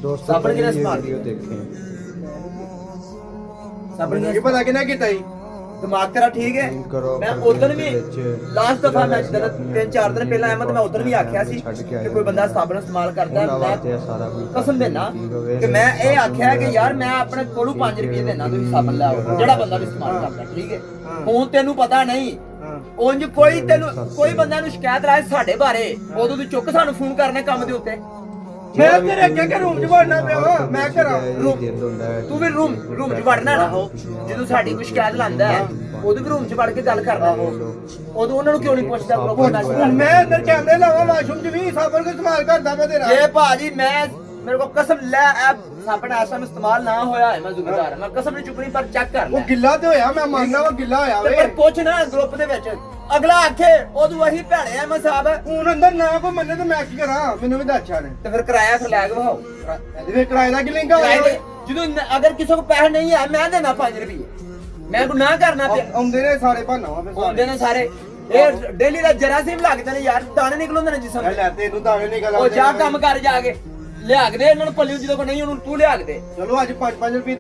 दोस्तों साबुन किने ये इस्तेमाल वीडियो देखें। साबुन ये पता किना कीता ही दिमाग तेरा ठीक है करो मैं उधर भी लास्ट दफा मैं जब 3-4 दिन पहले आया मैं मैं उधर भी आख्या सी कि कोई बंदा साबुन इस्तेमाल करता है मैं कसम देना कि मैं ये आख्या कि यार मैं अपने कोलों 5 रुपए देना तुम साबन ले आओ जेड़ा बंदा भी इस्तेमाल करता ठीक है ਹੁਣ ਤੈਨੂੰ ਪਤਾ ਨਹੀਂ ਉਂਝ ਕੋਈ ਤੈਨੂੰ ਕੋਈ ਬੰਦਾ ਨੂੰ ਸ਼ਿਕਾਇਤ ਰਾਏ ਸਾਡੇ ਬਾਰੇ ਉਦੋਂ ਤੂੰ ਚੁੱਕ ਸਾਨੂੰ ਫੋਨ ਕਰਨੇ ਕੰਮ ਦੇ ਉੱਤੇ मैं तेरे अगे के रूम च वड़ना पे मैं करा ਤੂੰ ਵੀ ਰੂਮ ਚ ਵੜਨਾ ਨਾ ਹੋ ਜਦੋਂ ਸਾਡੀ ਕੋਈ ਸ਼ਿਕਾਇਤ ਲਾਂਦਾ ਹੈ ਉਦੋਂ ਵੀ ਰੂਮ ਚ ਵੜ ਕੇ ਗੱਲ ਕਰਦਾ ਉਦੋਂ ਉਹਨਾਂ ਨੂੰ ਕਿਉਂ ਨਹੀਂ ਪੁੱਛਦਾ ਹੁਣ मैं अंदर कैमरे लावा वाशरूम च भी साबन का इस्तेमाल करदा मैं तेरा ये भाजी मैं मेरे को कसम ले साबन ऐसा में इस्तेमाल ना होया है मैं जिम्मेदार मैं कसम नहीं चुकनी पर चेक कर वो गिल्ला ते होया मैं मानना वो गिल्ला होया वे पर पूछ ना ग्रुप ਦੇ ਵਿੱਚ ਅਗਲਾ ਆਖੇ ਉਦੋਂ ਵਹੀ ਭੈੜੇ ਆ ਮੈਂ ਸਾਹਿਬ ਹੁਣ ਅੰਦਰ ਨਾ ਕੋਈ ਮੰਨੇ ਤੇ ਮੈਂ ਕੀ ਕਰਾਂ ਮੈਨੂੰ ਵੀ ਦੱਸਿਆ ਨੇ ਤੇ ਫਿਰ ਕਿਰਾਇਆ ਫਿਰ ਲੈ ਕੇ ਵਹਾਓ ਇਹਦੇ ਵਿੱਚ ਕਿਰਾਏ ਦਾ ਕੀ ਲਿੰਕ ਹੋਇਆ ਜਦੋਂ ਅਗਰ ਕਿਸੇ ਕੋ ਪੈਸੇ ਨਹੀਂ ਹੈ ਮੈਂ ਦੇਣਾ 5 ਰੁਪਏ ਮੈਂ ਕੋ ਨਾ ਕਰਨਾ ਤੇ ਆਉਂਦੇ ਨੇ ਸਾਰੇ ਭਾਨਾ ਵਾ ਫਿਰ ਆਉਂਦੇ ਨੇ ਸਾਰੇ ਇਹ ਡੇਲੀ ਦਾ ਜਰਾਸੀਮ ਲੱਗਦੇ ਨੇ ਯਾਰ ਦਾਣੇ ਨਿਕਲਉਂਦੇ ਨੇ ਜਿਸਮ ਲੈ ਤੈਨੂੰ ਦਾਣੇ ਨਿਕਲ ਉਹ ਜਾ ਕੰਮ ਕਰ ਜਾ ਕੇ ਲਿਆ ਕੇ ਦੇ ਇਹਨਾਂ ਨੂੰ ਪੱਲਿਓ ਜਦੋਂ ਕੋ ਨਹੀਂ ਉਹਨੂੰ ਤੂੰ ਲਿਆ ਕੇ ਦੇ ਚਲੋ ਅੱਜ 5-5 ਰੁਪਏ